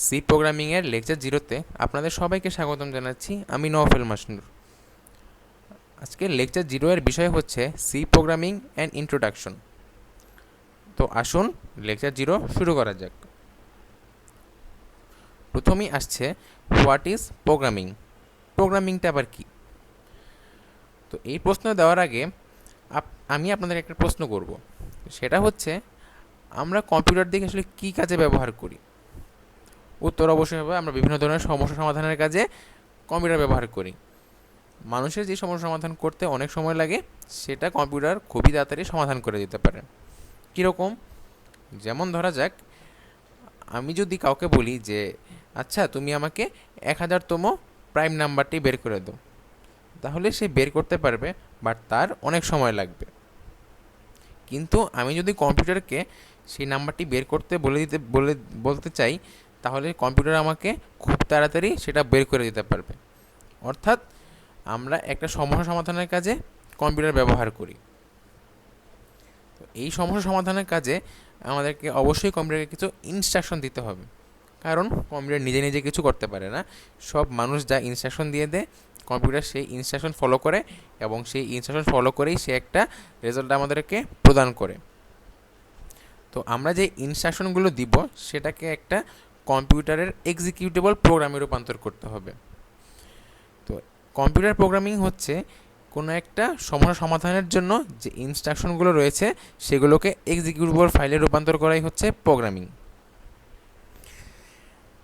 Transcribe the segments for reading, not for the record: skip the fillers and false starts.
C প্রোগ্রামিংয়ের lecture 0-তে আপনাদের সবাইকে স্বাগতম জানাচ্ছি। আমি নওফেল মাসনুর। আজকের লেকচার 0 এর বিষয় হচ্ছে সি প্রোগ্রামিং অ্যান্ড ইন্ট্রোডাকশন। তো আসুন লেকচার 0 শুরু করা যাক। প্রথমেই আসছে হোয়াট ইজ প্রোগ্রামিং। প্রোগ্রামিংটা আবার কি? তো এই প্রশ্ন দেওয়ার আগে আমি আপনাদের একটা প্রশ্ন করব। সেটা হচ্ছে, আমরা কম্পিউটার দিয়ে আসলে কী কাজে ব্যবহার করি? উত্তর অবশ্যই হবে, আমরা বিভিন্ন ধরনের সমস্যা সমাধানের কাজে কম্পিউটার ব্যবহার করি। মানুষের যে সমস্যা সমাধান করতে অনেক সময় লাগে, সেটা কম্পিউটার খুবই তাড়াতাড়ি সমাধান করে দিতে পারে। কীরকম? যেমন ধরা যাক, আমি যদি কাউকে বলি যে আচ্ছা তুমি আমাকে 1000তম প্রাইম নাম্বারটি বের করে দাও, তাহলে সে বের করতে পারবে, বাট তার অনেক সময় লাগবে। কিন্তু আমি যদি কম্পিউটারকে সেই নাম্বারটি বের করতে বলতে চাই, তাহলে কম্পিউটার আমাকে খুব তাড়াতাড়ি সেটা বের করে দিতে পারবে। অর্থাৎ আমরা একটা সমস্যা সমাধানের কাজে কম্পিউটার ব্যবহার করি। তো এই সমস্যা সমাধানের কাজে আমাদেরকে অবশ্যই কম্পিউটারকে কিছু ইনস্ট্রাকশন দিতে হবে, কারণ কম্পিউটার নিজে নিজে কিছু করতে পারে না। সব মানুষ যা ইনস্ট্রাকশন দিয়ে দেয়, কম্পিউটার সেই ইনস্ট্রাকশন ফলো করে, এবং সেই ইনস্ট্রাকশন ফলো করেই সে একটা রেজাল্ট আমাদেরকে প্রদান করে। তো আমরা যে ইনস্ট্রাকশনগুলো দিব, সেটাকে একটা কম্পিউটারের এক্সিকিউটেবল প্রোগ্রামে রূপান্তর করতে হবে। তো কম্পিউটার প্রোগ্রামিং হচ্ছে কোনো একটা সমস্যা সমাধানের জন্য যে ইনস্ট্রাকশনগুলো রয়েছে, সেগুলোকে এক্সিকিউটেবল ফাইলে রূপান্তর করাই হচ্ছে প্রোগ্রামিং।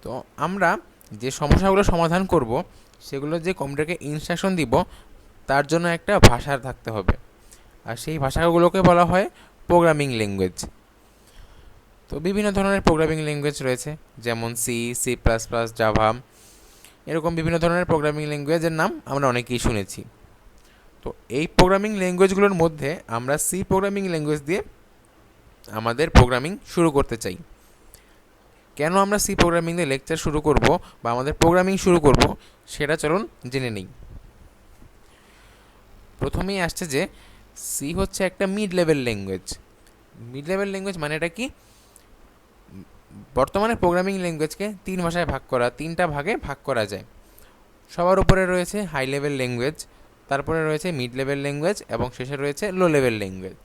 তো আমরা যে সমস্যাগুলো সমাধান করব, সেগুলো যে কম্পিউটারকে ইনস্ট্রাকশন দিব, তার জন্য একটা ভাষা থাকতে হবে, আর সেই ভাষাগুলোকে বলা হয় প্রোগ্রামিং ল্যাঙ্গুয়েজ। তো বিভিন্ন ধরনের প্রোগ্রামিং ল্যাঙ্গুয়েজ রয়েছে, যেমন C, C plus plus, Java, এরকম বিভিন্ন ধরনের প্রোগ্রামিং ল্যাঙ্গুয়েজের নাম আমরা অনেকেই শুনেছি। তো এই প্রোগ্রামিং ল্যাঙ্গুয়েজগুলোর মধ্যে আমরা সি প্রোগ্রামিং ল্যাঙ্গুয়েজ দিয়ে আমাদের প্রোগ্রামিং শুরু করতে চাই। কেন আমরা সি প্রোগ্রামিং দিয়ে লেকচার শুরু করব বা আমাদের প্রোগ্রামিং শুরু করব, সেটা চলুন জেনে নিই। প্রথমেই আসছে যে সি হচ্ছে একটা mid level language. Mid level language মানে এটা কি? বর্তমানে প্রোগ্রামিং ল্যাঙ্গুয়েজকে তিনটা ভাগে ভাগ করা যায়। সবার উপরে রয়েছে হাই লেভেল ল্যাঙ্গুয়েজ, তারপরে রয়েছে মিড লেভেল ল্যাঙ্গুয়েজ, এবং শেষে রয়েছে low level language.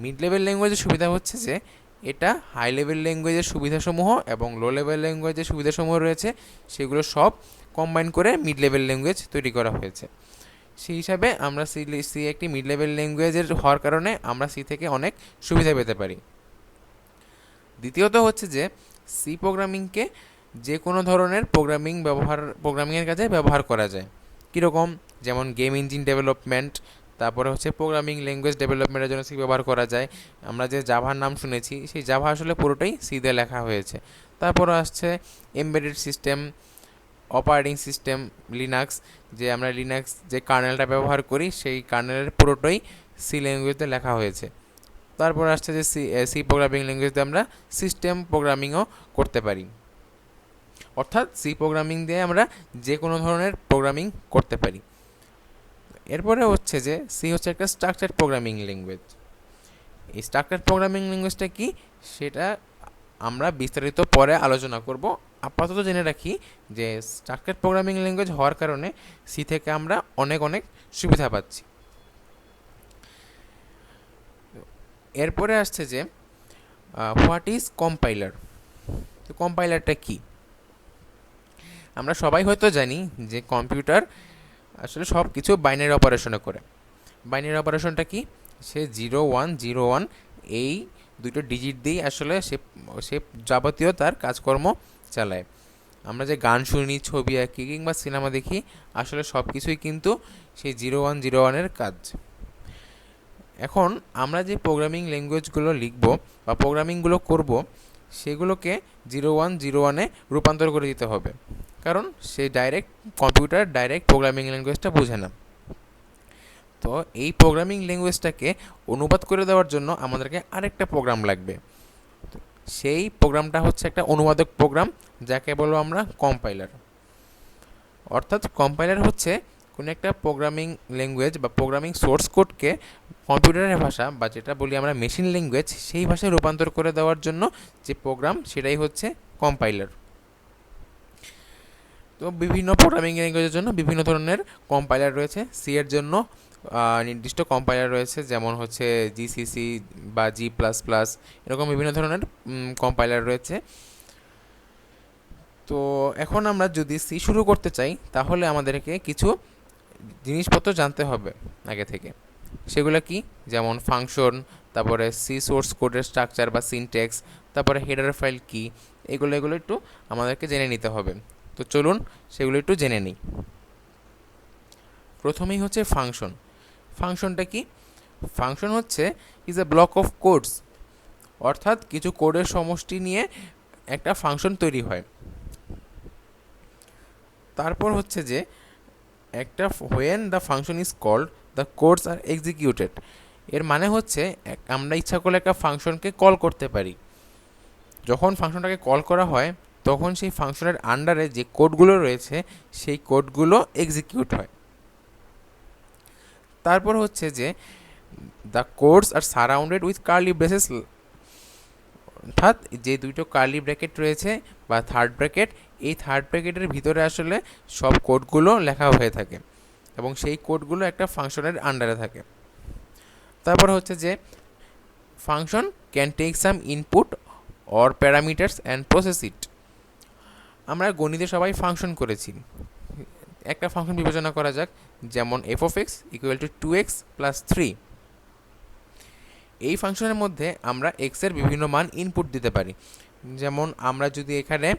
Mid level ল্যাঙ্গুয়েজের সুবিধা হচ্ছে যে এটা হাই লেভেল ল্যাঙ্গুয়েজের সুবিধাসমূহ এবং লো লেভেল ল্যাঙ্গুয়েজের সুবিধাসমূহ রয়েছে, সেগুলো সব কম্বাইন করে মিড লেভেল ল্যাঙ্গুয়েজ তৈরি করা হয়েছে। সেই হিসাবে আমরা সি একটি মিড লেভেল ল্যাঙ্গুয়েজের হওয়ার কারণে আমরা সি থেকে অনেক সুবিধা পেতে পারি। দ্বিতীয়ত হচ্ছে যে সি প্রোগ্রামিংকে যে কোনো ধরনের প্রোগ্রামিংয়ের কাজে ব্যবহার করা যায়। কীরকম? যেমন গেম ইঞ্জিন ডেভেলপমেন্ট, তারপরে হচ্ছে প্রোগ্রামিং ল্যাঙ্গুয়েজ ডেভেলপমেন্টের জন্য সি ব্যবহার করা যায়। আমরা যে জাভার নাম শুনেছি, সেই জাভা আসলে পুরোটাই সি দিয়ে লেখা হয়েছে। তারপরে আসছে embedded system, operating system, Linux, যে আমরা লিনাক্স যে কার্নেলটা ব্যবহার করি, সেই কার্নেলের পুরোটাই সি ল্যাঙ্গুয়েজে লেখা হয়েছে। তারপর আসছে যে সি প্রোগ্রামিং ল্যাঙ্গুয়েজ দিয়ে আমরা সিস্টেম প্রোগ্রামিংও করতে পারি। অর্থাৎ সি প্রোগ্রামিং দিয়ে আমরা যে কোনো ধরনের প্রোগ্রামিং করতে পারি। এরপরে হচ্ছে যে সি হচ্ছে একটা স্ট্রাকচার প্রোগ্রামিং ল্যাঙ্গুয়েজ। এই স্ট্রাকচার প্রোগ্রামিং ল্যাঙ্গুয়েজটা কি, সেটা আমরা বিস্তারিত পরে আলোচনা করব। আপাতত জেনে রাখি যে স্ট্রাকচার প্রোগ্রামিং ল্যাঙ্গুয়েজ হওয়ার কারণে সি থেকে আমরা অনেক সুবিধা পাচ্ছি। এরপরে আসছে যে হোয়াট ইজ কম্পাইলার। তো কম্পাইলারটা কি? আমরা সবাই হয়তো জানি যে কম্পিউটার আসলে সব কিছু বাইনারি অপারেশনে করে। বাইনারি অপারেশনটা কি? সে 0-1-0-1 এই দুটো ডিজিট দিয়েই আসলে সে যাবতীয় তার কাজকর্ম চালায়। আমরা যে গান শুনি, ছবি আঁকি কিংবা সিনেমা দেখি, আসলে সব কিছুই কিন্তু সেই 0-1-0-1-এর কাজ। এখন আমরা যে প্রোগ্রামিং ল্যাঙ্গুয়েজগুলো লিখব বা প্রোগ্রামিংগুলো করব, সেগুলোকে 0-1-0-1-এ রূপান্তর করে দিতে হবে, কারণ কম্পিউটার ডাইরেক্ট প্রোগ্রামিং ল্যাঙ্গুয়েজটা বোঝে না। তো এই প্রোগ্রামিং ল্যাঙ্গুয়েজটাকে অনুবাদ করে দেওয়ার জন্য আমাদেরকে আরেকটা প্রোগ্রাম লাগবে। সেই প্রোগ্রামটা হচ্ছে একটা অনুবাদক প্রোগ্রাম, যাকে বলবো আমরা কম্পাইলার। অর্থাৎ কম্পাইলার হচ্ছে কোনো একটা প্রোগ্রামিং ল্যাঙ্গুয়েজ বা প্রোগ্রামিং সোর্স কোডকে কম্পিউটারের ভাষা, বা যেটা বলি আমরা মেশিন ল্যাঙ্গুয়েজ, সেই ভাষায় রূপান্তর করে দেওয়ার জন্য যে প্রোগ্রাম, সেটাই হচ্ছে কম্পাইলার। তো বিভিন্ন প্রোগ্রামিং ল্যাঙ্গুয়েজের জন্য বিভিন্ন ধরনের কম্পাইলার রয়েছে। সি এর জন্য নির্দিষ্ট কম্পাইলার রয়েছে, যেমন হচ্ছে জিসিসি বা G++, এরকম বিভিন্ন ধরনের কম্পাইলার রয়েছে। তো এখন আমরা যদি সি শুরু করতে চাই তাহলে আমাদেরকে কিছু জিনিসপত্র জানতে হবে আগে থেকে। সেগুলো কি? যেমন ফাংশন, তারপরে সি সোর্স কোডের স্ট্রাকচার বা সিনট্যাক্স, তারপরে হেডার ফাইল কি, এগুলো একটু আমাদেরকে জেনে নিতে হবে। তো চলুন সেগুলো একটু জেনে নিই। প্রথমেই হচ্ছে ফাংশন। ফাংশনটা কি? ফাংশন হচ্ছে is a block of codes, অর্থাৎ কিছু কোডের সমষ্টি নিয়ে একটা ফাংশন তৈরি হয়। তারপর হচ্ছে যে একটা when the function is called the codes are executed. এর মানে হচ্ছে আমরা ইচ্ছা করলে একটা ফাংশনকে কল করতে পারি। যখন ফাংশনটাকে কল করা হয় তখন সেই ফাংশনের আন্ডারে যে কোডগুলো রয়েছে সেই কোডগুলো এক্সিকিউট হয়। তারপর হচ্ছে যে the codes are surrounded with curly braces, অর্থাৎ যে দুটো কার্লি ব্র্যাকেট রয়েছে বা থার্ড ব্র্যাকেট, এই থার্ড ব্র্যাকেটের ভিতরে আসলে সব কোডগুলো লেখা হয়ে থাকে এবং সেই কোডগুলো একটা ফাংশনের আন্ডারে থাকে। তারপর হচ্ছে যে function can take some input or parameters and process it. আমরা গণিতে সবাই ফাংশন করেছি। একটা ফাংশন বিবেচনা করা যাক, যেমন f(x) = 2x + 3। এই ফাংশনের মধ্যে আমরা x এর বিভিন্ন মান ইনপুট দিতে পারি। যেমন আমরা যদি এখানে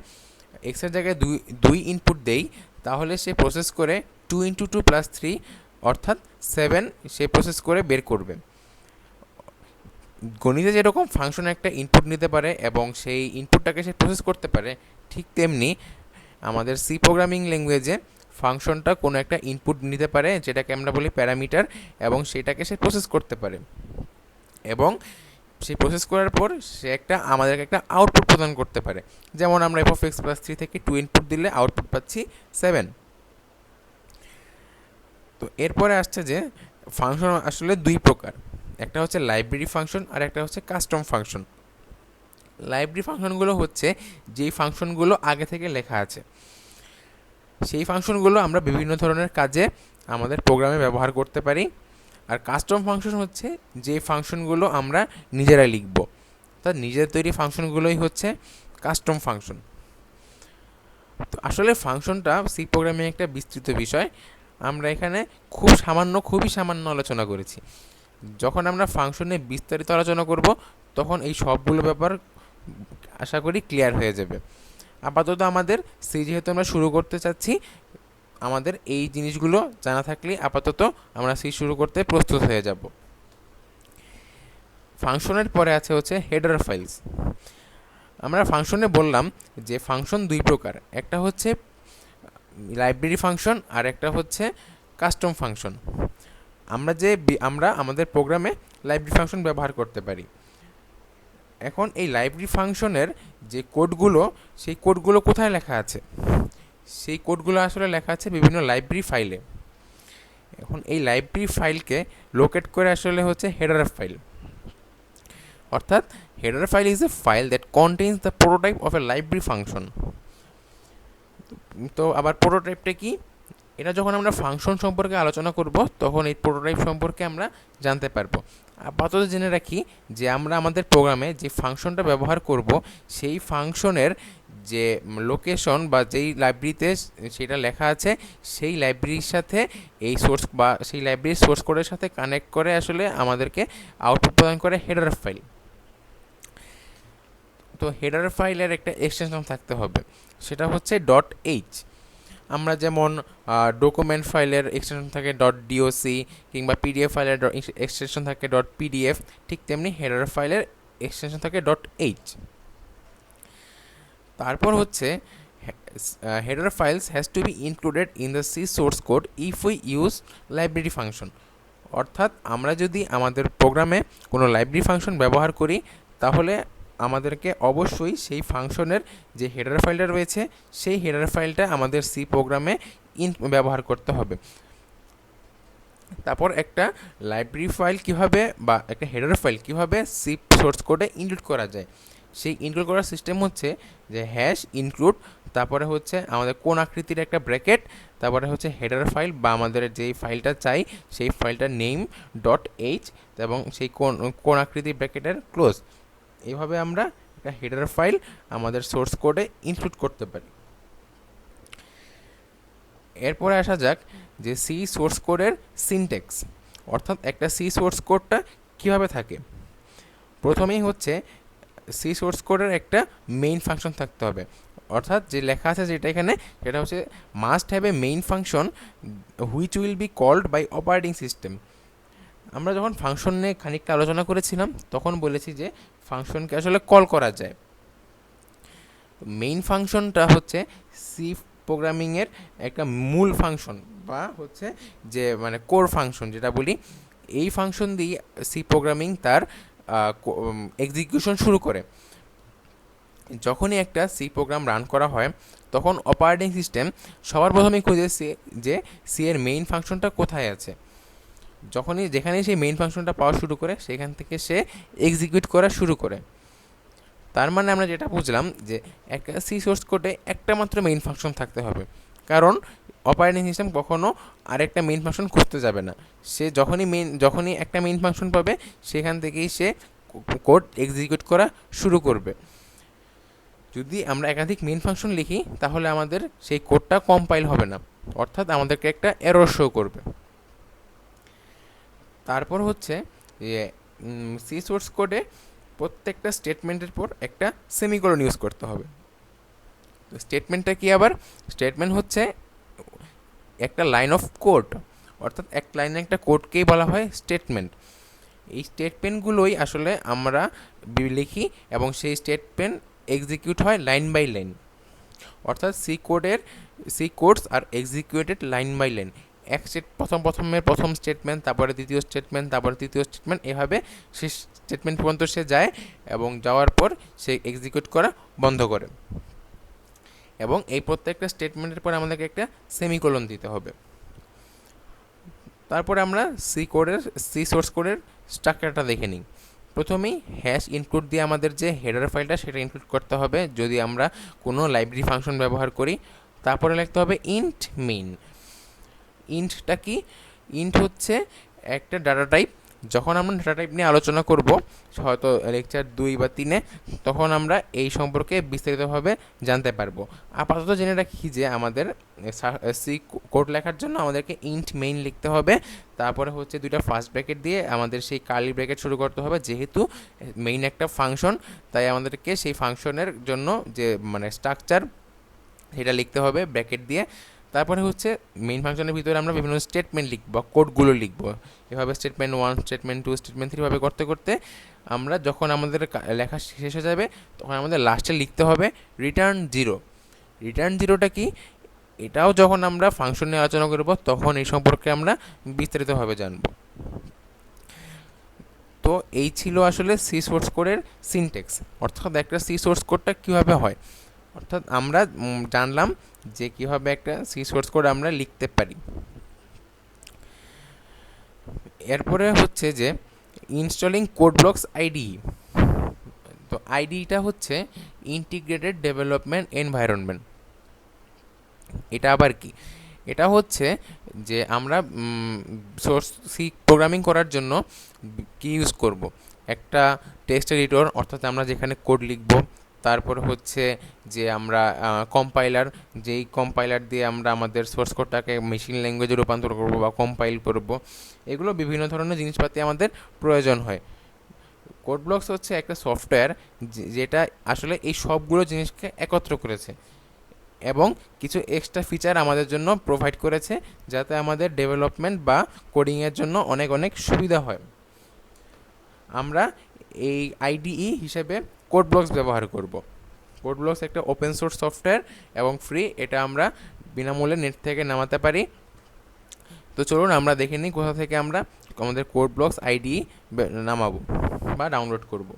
x এর জায়গায় 2 ইনপুট দেই তাহলে সে প্রসেস করে 2 × 2 + 3 অর্থাৎ 7 সে প্রসেস করে বের করবে। গণিতে যেরকম ফাংশন একটা ইনপুট নিতে পারে এবং সেই ইনপুটটাকে সে প্রসেস করতে পারে, ঠিক তেমনি আমাদের সি প্রোগ্রামিং ল্যাঙ্গুয়েজে ফাংশনটা কোনো একটা ইনপুট নিতে পারে, যেটাকে আমরা বলি প্যারামিটার, এবং সেটাকে সে প্রসেস করতে পারে এবং সেই প্রসেস করার পর সে আমাদেরকে একটা আউটপুট প্রদান করতে পারে। যেমন আমরা f(x + 3) থেকে 2 ইনপুট দিলে আউটপুট পাচ্ছি 7। তো এরপরে আসছে যে ফাংশন আসলে দুই প্রকার, একটা হচ্ছে লাইব্রেরি ফাংশন আর একটা হচ্ছে কাস্টম ফাংশন। লাইব্রেরি ফাংশনগুলো হচ্ছে যেই ফাংশনগুলো আগে থেকে লেখা আছে, সেই ফাংশনগুলো আমরা বিভিন্ন ধরনের কাজে আমাদের প্রোগ্রামে ব্যবহার করতে পারি। আর কাস্টম ফাংশন হচ্ছে যে ফাংশনগুলো আমরা নিজেরাই লিখব, অর্থাৎ নিজের তৈরি ফাংশনগুলোই হচ্ছে কাস্টম ফাংশন। তো আসলে ফাংশনটা সি প্রোগ্রামিং একটা বিস্তৃত বিষয়। আমরা এখানে খুবই সামান্য আলোচনা করেছি। যখন আমরা ফাংশনে বিস্তারিত আলোচনা করব তখন এই সবগুলো ব্যাপার আশা করি ক্লিয়ার হয়ে যাবে। আপাতত আমাদের সি যেহেতু আমরা শুরু করতে চাচ্ছি, আমাদের এই জিনিসগুলো জানা থাকলে আপাতত আমরা সি শুরু করতে প্রস্তুত হয়ে যাব। ফাংশনের পরে আছে হচ্ছে হেডার ফাইলস। আমরা ফাংশনে বললাম যে ফাংশন দুই প্রকার, একটা হচ্ছে লাইব্রেরি ফাংশন আর একটা হচ্ছে কাস্টম ফাংশন। আমরা আমাদের প্রোগ্রামে লাইব্রেরি ফাংশন ব্যবহার করতে পারি। এখন এই লাইব্রেরি ফাংশনের যে কোডগুলো, সেই কোডগুলো কোথায় লেখা আছে? সেই কোডগুলো আসলে লেখা আছে বিভিন্ন লাইব্রেরি ফাইলে। এখন এই লাইব্রেরি ফাইলকে লোকেট করে আসলে হচ্ছে হেডার ফাইল, অর্থাৎ header file is a file that contains the prototype of A library function. তো আবার প্রোটোটাইপটা কি? এটা যখন আমরা ফাংশন সম্পর্কে আলোচনা করব তখন এই প্রোটোটাইপ সম্পর্কে আমরা জানতে পারবো। আপাতত জেনে রাখি যে আমরা আমাদের প্রোগ্রামে যে ফাংশনটা ব্যবহার করব সেই ফাংশনের যে লোকেশন বা যেই লাইব্রেরিতে সেটা লেখা আছে সেই লাইব্রেরির সাথে এই সোর্স বা সেই লাইব্রেরির সোর্স কোডের সাথে কানেক্ট করে আসলে আমাদেরকে আউটপুট প্রদান করে হেডার ফাইল। তো হেডার ফাইলের একটা এক্সটেনশন থাকতে হবে, সেটা হচ্ছে .h। আমরা যেমন ডকুমেন্ট ফাইলের এক্সটেনশন থাকে .doc কিংবা পিডিএফ ফাইলের এক্সটেনশন থাকে .pdf, ঠিক তেমনি হেডার ফাইলের এক্সটেনশন থাকে .h। তারপর হচ্ছে header files has to be included in the C source code if we use library function। অর্থাৎ আমরা যদি আমাদের প্রোগ্রামে কোনো লাইব্রেরি ফাংশন ব্যবহার করি তাহলে আমাদেরকে অবশ্যই সেই ফাংশনের যে হেডার ফাইলটা রয়েছে সেই হেডার ফাইলটা আমাদের সি প্রোগ্রামে ব্যবহার করতে হবে। তারপর একটা লাইব্রেরি ফাইল কিভাবে বা একটা হেডার ফাইল কিভাবে সি সোর্স কোডে ইনক্লুড করা যায় সেই ইনক্লুড করার সিস্টেম হচ্ছে যে হ্যাশ ইনক্লুড, তারপরে হচ্ছে আমাদের কোন আকৃতির একটা ব্র্যাকেট, তারপরে হচ্ছে হেডার ফাইল বা আমাদের যেই ফাইলটা চাই সেই ফাইলটার নেম ডট এইচ, এবং সেই কোন আকৃতির ব্র্যাকেটের ক্লোজ। এইভাবে আমরা একটা হেডার ফাইল আমাদের সোর্স কোডে ইনক্লুড করতে পারি। এরপরে আসা যাক যে সি সোর্স কোডের সিনট্যাক্স, অর্থাৎ একটা সি সোর্স কোডটা কীভাবে থাকে। প্রথমেই হচ্ছে সি সোর্স কোডের একটা মেইন ফাংশন থাকতে হবে, অর্থাৎ যে লেখা আছে যেটা এখানে সেটা হচ্ছে must have a main function which will be called by operating system. আমরা যখন ফাংশন নিয়ে খানিকটা আলোচনা করেছিলাম তখন বলেছি যে ফাংশনকে আসলে কল করা যায়। মেইন ফাংশনটা হচ্ছে সি প্রোগ্রামিংয়ের একটা মূল ফাংশন বা হচ্ছে যে মানে কোর ফাংশন যেটা বলি। এই ফাংশন দিয়ে সি প্রোগ্রামিং তার এক্সিকিউশন শুরু করে। যখনই একটা সি প্রোগ্রাম রান করা হয় তখন অপারেটিং সিস্টেম সবার প্রথমেই খুঁজে যে সি এর মেইন ফাংশনটা কোথায় আছে। যেখানেই সেই মেইন ফাংশনটা পাওয়া শুরু করে সেখান থেকে সে এক্সিকিউট করা শুরু করে। তার মানে আমরা যেটা বুঝলাম যে একটা সি সোর্স কোডে একটা মাত্র মেইন ফাংশন থাকতে হবে, কারণ অপারেটিং সিস্টেম কখনও আরেকটা মেইন ফাংশন খুঁজতে যাবে না। সে যখনই একটা মেইন ফাংশন পাবে সেখান থেকেই সে কোড এক্সিকিউট করা শুরু করবে। যদি আমরা একাধিক মেইন ফাংশন লিখি তাহলে আমাদের সেই কোডটা কম্পাইল হবে না, অর্থাৎ আমাদেরকে একটা এরর শো করবে। তারপর হচ্ছে যে সি সোর্স কোডে প্রত্যেকটা স্টেটমেন্টের পর একটা সেমিকোলন ইউজ করতে হবে। তো স্টেটমেন্টটা কি আবার? স্টেটমেন্ট হচ্ছে একটা লাইন অফ কোড, অর্থাৎ এক লাইনে একটা কোডকেই বলা হয় স্টেটমেন্ট। এই স্টেটমেন্টগুলোই আসলে আমরা লিখি এবং সেই স্টেটমেন্ট এক্সিকিউট হয় লাইন বাই লাইন, অর্থাৎ C codes are executed line by line. প্রথম স্টেটমেন্ট, তারপরে দ্বিতীয় স্টেটমেন্ট, তারপরে তৃতীয় স্টেটমেন্ট, এভাবে সে স্টেটমেন্ট পর্যন্ত সে যায় এবং যাওয়ার পর সে এক্সিকিউট করা বন্ধ করে। এবং এই প্রত্যেকটা স্টেটমেন্টের পর আমাদেরকে একটা সেমিকোলন দিতে হবে। তারপরে আমরা সি সোর্স কোডের স্ট্রাকচারটা দেখে নিই। প্রথমেই হ্যাশ ইনক্লুড দিয়ে আমাদের যে হেডার ফাইলটা সেটা ইনক্লুড করতে হবে যদি আমরা কোনো লাইব্রেরি ফাংশন ব্যবহার করি। তারপরে লিখতে হবে ইন্ট মেইন। ইন্টটা কি? ইন্ট হচ্ছে একটা ডাটা টাইপ। যখন আমরা ডাটা টাইপ নিয়ে আলোচনা করব হয়তো লেকচার 2 বা 3-এ, তখন আমরা এই সম্পর্কে বিস্তারিতভাবে জানতে পারবো। আপাতত জেনে রাখি যে আমাদের সি কোড লেখার জন্য আমাদেরকে ইন্ট মেইন লিখতে হবে। তারপরে হচ্ছে দুইটা ফার্স্ট ব্র্যাকেট দিয়ে আমাদের সেই কার্লি ব্র্যাকেট শুরু করতে হবে। যেহেতু মেইন একটা ফাংশন তাই আমাদেরকে সেই ফাংশনের জন্য যে মানে স্ট্রাকচার সেটা লিখতে হবে ব্র্যাকেট দিয়ে। তারপরে হচ্ছে মেইন ফাংশনের ভিতরে আমরা বিভিন্ন স্টেটমেন্ট লিখব বা কোডগুলো লিখব। এভাবে স্টেটমেন্ট 1, স্টেটমেন্ট 2, স্টেটমেন্ট 3 ভাবে করতে করতে আমরা যখন আমাদের লেখা শেষ হয়ে যাবে তখন আমাদের লাস্টে লিখতে হবে রিটার্ন 0। রিটার্ন 0টা কি? এটাও যখন আমরা ফাংশন নিয়ে আলোচনা করব তখন এই সম্পর্কে আমরা বিস্তারিতভাবে জানব। তো এই ছিল আসলে সি সোর্স কোডের সিনট্যাক্স, অর্থাৎ একটা সি সোর্স কোডটা কীভাবে হয়। অর্থাৎ আমরা জানলাম যে কীভাবে একটা সি সোর্স কোড আমরা লিখতে পারি। এরপরে হচ্ছে যে ইনস্টলিং কোড ব্লকস আইডিই। তো আইডিটা হচ্ছে ইন্টিগ্রেটেড ডেভেলপমেন্ট এনভায়রনমেন্ট। এটা আবার কি? এটা হচ্ছে যে আমরা সোর্স সি প্রোগ্রামিং করার জন্য কি ইউজ করব, একটা টেক্সট এডিটর, অর্থাৎ আমরা যেখানে কোড লিখব। তারপর হচ্ছে যে আমরা কম্পাইলার, যেই কম্পাইলার দিয়ে আমরা আমাদের সোর্স কোডটাকে মেশিন ল্যাঙ্গুয়েজে রূপান্তর করব বা কম্পাইল করব। এগুলো বিভিন্ন ধরনের জিনিসপাতি আমাদের প্রয়োজন হয়। কোড ব্লকস হচ্ছে একটা সফটওয়্যার যেটা আসলে এই সবগুলো জিনিসকে একত্র করেছে এবং কিছু এক্সট্রা ফিচার আমাদের জন্য প্রোভাইড করেছে যাতে আমাদের ডেভেলপমেন্ট বা কোডিংয়ের জন্য অনেক অনেক সুবিধা হয়। আমরা এই আইডিই হিসেবে কোড ব্লকস ব্যবহার করব। কোড ব্লকস একটা ওপেন সোর্স সফটওয়্যার এবং ফ্রি। এটা আমরা বিনামূল্যে নেট থেকে নামাতে পারি। তো চলুন আমরা দেখে নিই কোথা থেকে আমরা আমাদের কোড ব্লকস আইডিই নামাবো বা ডাউনলোড করব।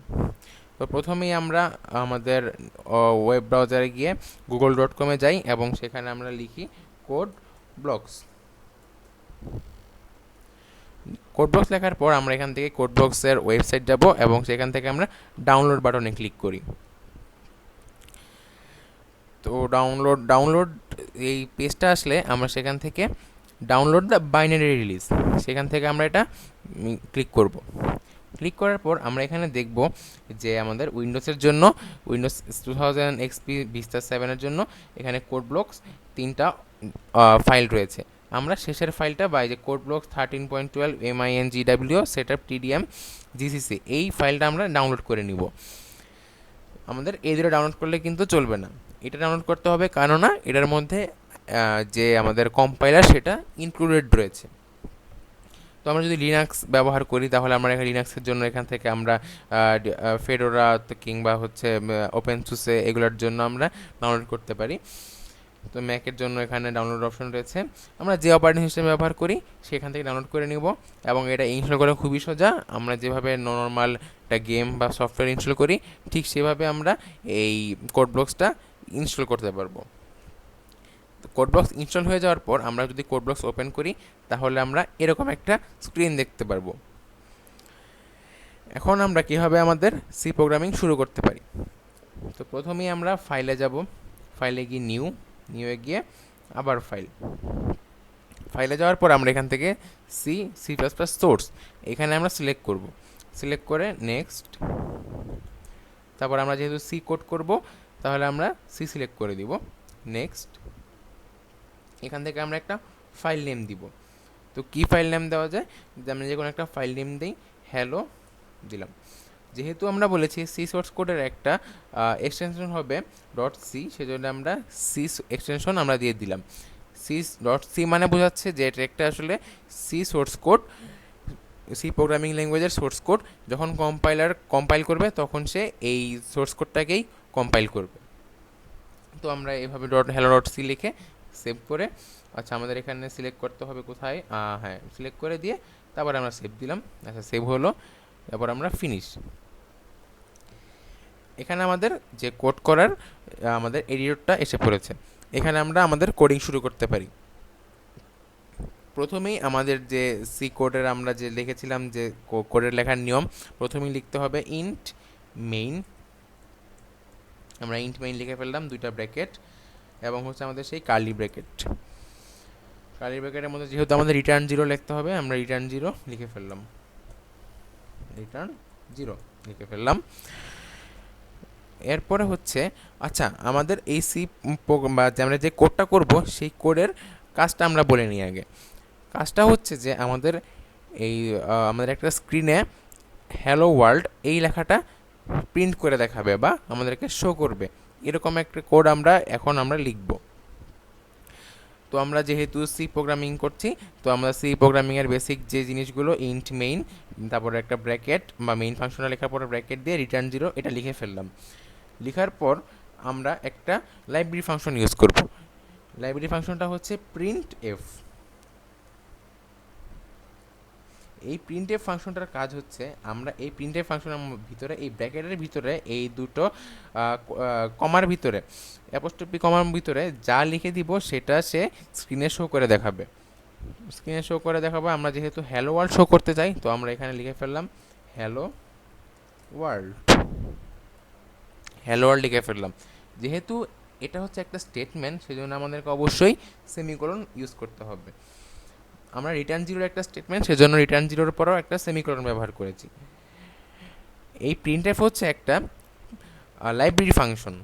তো প্রথমেই আমরা আমাদের ওয়েব ব্রাউজারে গিয়ে google.com-এ যাই এবং সেখানে আমরা লিখি কোড ব্লকস। কোড ব্লকস লেখার পর আমরা এখান থেকে কোড ব্লকসের ওয়েবসাইট যাব এবং সেখান থেকে আমরা ডাউনলোড বাটনে ক্লিক করি। তো ডাউনলোড এই পেজটা আসলে আমরা সেখান থেকে ডাউনলোড দ্য বাইনারি রিলিজ, সেখান থেকে আমরা এটা ক্লিক করব। ক্লিক করার পর আমরা এখানে দেখব যে আমাদের উইন্ডোজের জন্য উইন্ডোজ 2000 এক্সপি ভিস্তা 7-এর জন্য এখানে কোড ব্লকস 3টা ফাইল রয়েছে। আমরা শেষের ফাইলটা বা এই যে code blocks 13.12 MINGW setup TDM GCC এই ফাইলটা আমরা ডাউনলোড করে নিব। আমাদের এই দুটো ডাউনলোড করলে কিন্তু চলবে না, এটা ডাউনলোড করতে হবে, কেননা এটার মধ্যে যে আমাদের কম্পাইলার সেটা ইনক্লুডেড রয়েছে। তো আমরা যদি লিনাক্স ব্যবহার করি তাহলে আমরা এখানে লিনাক্সের জন্য এখান থেকে আমরা ফেডোরা কিংবা হচ্ছে ওপেন সুসে এগুলোর জন্য আমরা ডাউনলোড করতে পারি। তো ম্যাকের জন্য এখানে ডাউনলোড অপশন রয়েছে, আমরা যে অপারেটিং সিস্টেম ব্যবহার করি সেখান থেকে ডাউনলোড করে নিব। এবং এটা ইনস্টল করা খুবই সোজা, আমরা যেভাবে নর্মাল একটা গেম বা সফটওয়্যার ইনস্টল করি ঠিক সেভাবে আমরা এই কোড ব্লকসটা ইনস্টল করতে পারবো। কোড ব্লকস ইনস্টল হয়ে যাওয়ার পর আমরা যদি কোড ব্লকস ওপেন করি তাহলে আমরা এরকম একটা স্ক্রিন দেখতে পারবো। এখন আমরা কীভাবে আমাদের সি প্রোগ্রামিং শুরু করতে পারি। তো প্রথমেই আমরা ফাইলে যাব, ফাইলে গিয়ে নিউয়ে গিয়ে আবার ফাইলে যাওয়ার পর আমরা এখান থেকে সি প্লাস প্লাস সোর্স এখানে আমরা সিলেক্ট করব। সিলেক্ট করে নেক্সট, তারপর আমরা যেহেতু সি কোড করব তাহলে আমরা সি সিলেক্ট করে দিব, নেক্সট। এখান থেকে আমরা একটা ফাইল নেম দিব। তো কি ফাইল নেম দেওয়া যায়, যে আমরা যে কোনো একটা ফাইল নেম দিই, হ্যালো দিলাম। যেহেতু আমরা বলেছি সি সোর্স কোডের একটা এক্সটেনশন হবে ডট সি, সেজন্য আমরা সি এক্সটেনশন আমরা দিয়ে দিলাম। সি ডট সি মানে বোঝাচ্ছে যে এটা একটা আসলে C source code, C programming ল্যাঙ্গুয়েজের সোর্স কোড। যখন কম্পাইল করবে তখন সে এই সোর্স কোডটাকেই কম্পাইল করবে। তো আমরা এইভাবে হ্যালো ডট সি লিখে সেভ করে, আচ্ছা আমাদের এখানে সিলেক্ট করতে হবে কোথায়, হ্যাঁ সিলেক্ট করে দিয়ে তারপর আমরা সেভ দিলাম। আচ্ছা সেভ হলো, তারপর আমরা ফিনিশ। এখানে আমাদের যে কোড করার আমাদের এডিটরটা এসে পড়েছে, এখানে আমরা আমাদের কোডিং শুরু করতে পারি। প্রথমেই আমাদের যে সি কোডের আমরা যে লিখেছিলাম যে কোডের লেখার নিয়ম, প্রথমেই লিখতে হবে ইন্ট মেইন। আমরা ইন্ট মেইন লিখে ফেললাম, দুইটা ব্র্যাকেট এবং হচ্ছে আমাদের সেই কার্লি ব্র্যাকেটের মধ্যে যেহেতু আমাদের রিটার্ন 0 লিখতে হবে, আমরা রিটার্ন 0 লিখে ফেললাম। এরপরে হচ্ছে আচ্ছা আমাদের এই সি বা আমরা যে কোডটা করব সেই কোডের কাজটা আমরা বলে নিই আগে। কাজটা হচ্ছে যে আমাদের আমাদের একটা স্ক্রিনে হ্যালো ওয়ার্ল্ড এই লেখাটা প্রিন্ট করে দেখাবে বা আমাদেরকে শো করবে, এরকম একটা কোড এখন আমরা লিখব। তো আমরা যেহেতু সি প্রোগ্রামিং করছি, তো আমরা সি প্রোগ্রামিংয়ের বেসিক যে জিনিসগুলো ইন্ট মেইন, তারপরে একটা ব্র্যাকেট বা মেইন ফাংশনে লেখার পরে ব্র্যাকেট দিয়ে রিটার্ন 0 এটা লিখে ফেললাম। লেখার পর আমরা একটা লাইব্রেরি ফাংশন ইউজ করব। লাইব্রেরি ফাংশনটা হচ্ছে প্রিন্ট এফ। এই প্রিন্ট এফ ফাংশনটার কাজ হচ্ছে আমরা এই প্রিন্ট এফ ফাংশনের ভিতরে এই ব্র্যাকেটের ভিতরে এই দুটো কমার ভিতরে অ্যাপোস্ট্রফি কমার ভিতরে যা লিখে দিব সেটা সে স্ক্রিনে শো করে দেখাবে। আমরা যেহেতু হ্যালো ওয়ার্ল্ড শো করতে চাই, তো আমরা এখানে লিখে ফেললাম হ্যালো ওয়ার্ল্ড লিখে ফেললাম। যেহেতু এটা হচ্ছে একটা স্টেটমেন্ট, সেজন্য আমাদেরকে অবশ্যই সেমিকোলন ইউজ করতে হবে। আমরা রিটার্ন 0 একটা স্টেটমেন্ট, সেজন্য রিটার্ন 0-এর পরেও একটা সেমিকোলন ব্যবহার করেছি। এই প্রিন্টএফ হচ্ছে একটা লাইব্রেরি ফাংশন।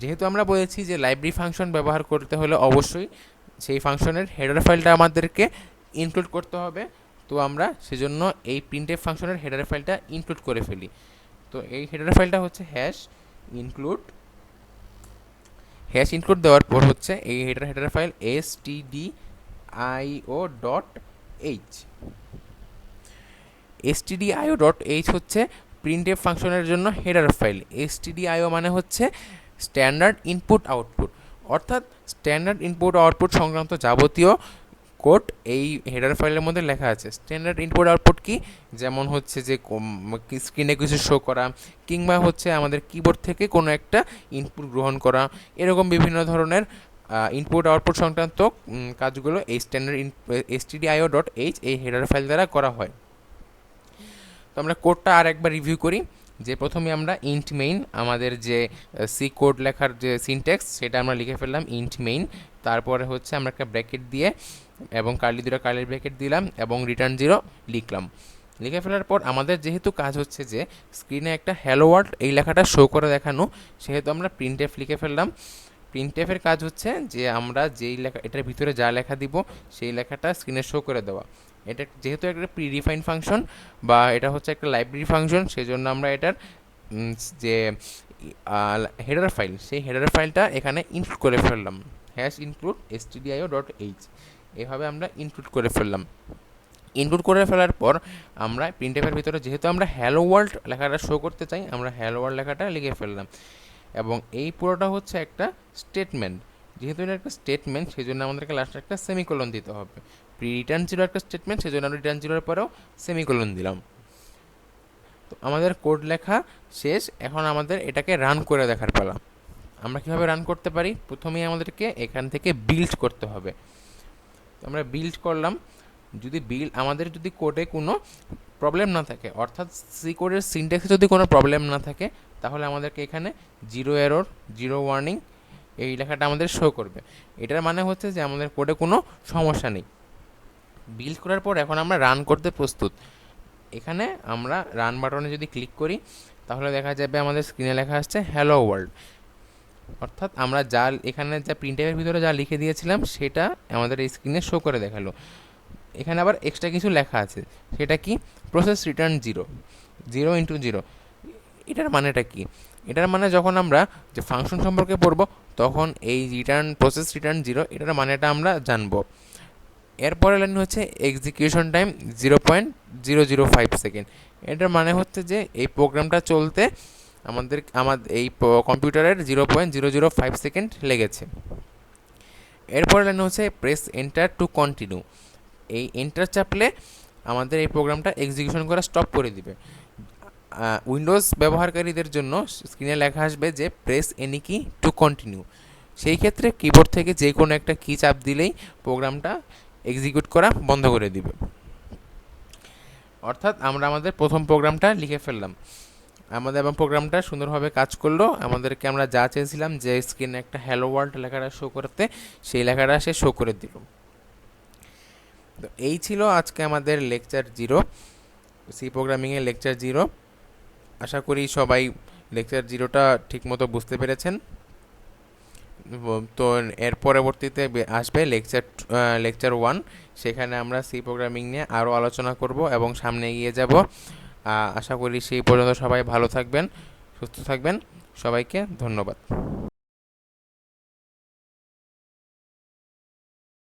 যেহেতু আমরা বলেছি যে লাইব্রেরি ফাংশন ব্যবহার করতে হলে অবশ্যই সেই ফাংশনের হেডার ফাইলটা আমাদেরকে ইনক্লুড করতে হবে। তো আমরা সেজন্য এই প্রিন্টএফ ফাংশনের হেডার ফাইলটা ইনক্লুড করে ফেলি। তো এই হেডার ফাইলটা হচ্ছে হ্যাশ ইনক্লুড দেওয়ার পর হচ্ছে এই হেডার ফাইল stdio.h হচ্ছে প্রিন্টএফ ফাংশনের জন্য হেডার ফাইল। stdio মানে হচ্ছে স্ট্যান্ডার্ড ইনপুট আউটপুট, অর্থাৎ স্ট্যান্ডার্ড ইনপুট আউটপুট সংক্রান্ত যাবতীয় কোড এই হেডার ফাইলের মধ্যে লেখা আছে। স্ট্যান্ডার্ড ইনপুট আউটপুট কি, যেমন হচ্ছে যে স্ক্রিনে কিছু শো করা কিংবা হচ্ছে আমাদের কিবোর্ড থেকে কোনো একটা ইনপুট গ্রহণ করা, এরকম বিভিন্ন ধরনের ইনপুট আউটপুট সংক্রান্ত কাজগুলো এই স্ট্যান্ডার্ড stdio.h এই হেডার ফাইল দ্বারা করা হয়। তো আমরা কোডটা আর একবার রিভিউ করি। যে প্রথমে আমরা ইন্ট মেইন আমাদের যে সি কোড লেখার যে সিনট্যাক্স সেটা আমরা লিখে ফেললাম ইন্ট মেইন, তারপরে হচ্ছে আমরা একটা ব্র্যাকেট দিয়ে এবং দুটো কার্লি ব্র্যাকেট দিলাম এবং রিটার্ন 0 লিখলাম। লিখে ফেলার পর আমাদের যেহেতু কাজ হচ্ছে যে স্ক্রিনে একটা হ্যালো ওয়ার্ল্ড এই লেখাটা শো করে দেখানো, সেহেতু আমরা প্রিন্টএফ লিখে ফেললাম। প্রিন্টএফের কাজ হচ্ছে যে আমরা যেই লেখা এটার ভিতরে যা লেখা দিব সেই লেখাটা স্ক্রিনে শো করে দেওয়া। এটা যেহেতু একটা প্রিডিফাইন ফাংশন বা এটা হচ্ছে একটা লাইব্রেরি ফাংশন, সেই জন্য আমরা এটার যে হেডার ফাইল, সেই হেডার ফাইলটা এখানে ইনক্লুড করে ফেললাম, #include stdio.h, এভাবে আমরা ইনক্লুড করে ফেললাম। ইনক্লুড করে ফেলার পর আমরা প্রিন্টএফের ভিতরে যেহেতু আমরা হ্যালো ওয়ার্ল্ড লেখাটা শো করতে চাই, আমরা হ্যালো ওয়ার্ল্ড লেখাটা লিখে ফেললাম। এবং এই পুরোটা হচ্ছে একটা স্টেটমেন্ট, যেহেতু এটা একটা স্টেটমেন্ট সেই জন্য আমাদেরকে লাস্টে একটা সেমিকোলন দিতে হবে। রিটার্ন 0 একটা স্টেটমেন্ট, সেই জন্য আমরা রিটার্ন 0-এর পরেও সেমিকোলন দিলাম। তো আমাদের কোড লেখা শেষ, এখন আমাদের এটাকে রান করে দেখার পালা। আমরা কীভাবে রান করতে পারি, প্রথমেই আমাদেরকে এখান থেকে বিল্ড করতে হবে। তো আমরা বিল্ড করলাম। আমাদের যদি কোডে কোনো প্রবলেম না থাকে, অর্থাৎ সি কোডের সিনট্যাক্সে যদি কোনো প্রবলেম না থাকে, তাহলে আমাদেরকে এখানে 0 এরর 0 ওয়ার্নিং এই লেখাটা আমাদের শো করবে। এটার মানে হচ্ছে যে আমাদের কোডে কোনো সমস্যা নেই। বিল্ড করার পর এখন আমরা রান করতে প্রস্তুত। এখানে আমরা রান বাটনে যদি ক্লিক করি তাহলে দেখা যাবে আমাদের স্ক্রিনে লেখা আসছে হ্যালো ওয়ার্ল্ড, অর্থাৎ আমরা এখানে যা প্রিন্টএফের ভিতরে যা লিখে দিয়েছিলাম সেটা আমাদের এই স্ক্রিনে শো করে দেখালো। এখানে আবার এক্সট্রা কিছু লেখা আছে, সেটা কি, প্রসেস রিটার্ন 0, 0 × 0। এটার মানেটা কি? এটার মানে যখন আমরা যে ফাংশন সম্পর্কে পড়ব তখন এই প্রসেস রিটার্ন 0 এটার মানেটা আমরা জানবো। এরপরের লাইন হচ্ছে এক্সিকিউশন টাইম 0.005 সেকেন্ড। এটার মানে হচ্ছে যে এই প্রোগ্রামটা চলতে আমাদের এই কম্পিউটারের 0.005 সেকেন্ড লেগেছে। এরপরের লাইন হচ্ছে প্রেস এন্টার টু কন্টিনিউ। এই এন্টার চাপলে আমাদের এই প্রোগ্রামটা এক্সিকিউশন করা স্টপ করে দিবে। উইন্ডোজ ব্যবহারকারীদের জন্য স্ক্রিনে লেখা আসবে যে প্রেস এনি কি টু কন্টিনিউ। সেই ক্ষেত্রে কিবোর্ড থেকে যে কোনো একটা কি চাপ দিলেই প্রোগ্রামটা এক্সিকিউট করা বন্ধ করে দিবে। অর্থাৎ আমরা আমাদের প্রথম প্রোগ্রামটা লিখে ফেললাম এবং প্রোগ্রামটা সুন্দরভাবে কাজ করলো। আমরা যা চেয়েছিলাম যে স্ক্রিনে একটা হ্যালো ওয়ার্ল্ড লেখাটা শো করতে, সেই লেখাটা সে শো করে দিল। তো এই ছিল আজকে আমাদের লেকচার 0, সি প্রোগ্রামিংয়ের লেকচার 0। আশা করি সবাই লেকচার 0টা ঠিকমতো বুঝতে পেরেছেন। তো এর পরবর্তীতে আসবে লেকচার 1, সেখানে আমরা সি প্রোগ্রামিং নিয়ে আরও আলোচনা করব এবং সামনে এগিয়ে যাব। আশা করি সেই পর্যন্ত সবাই ভালো থাকবেন, সুস্থ থাকবেন। সবাইকে ধন্যবাদ।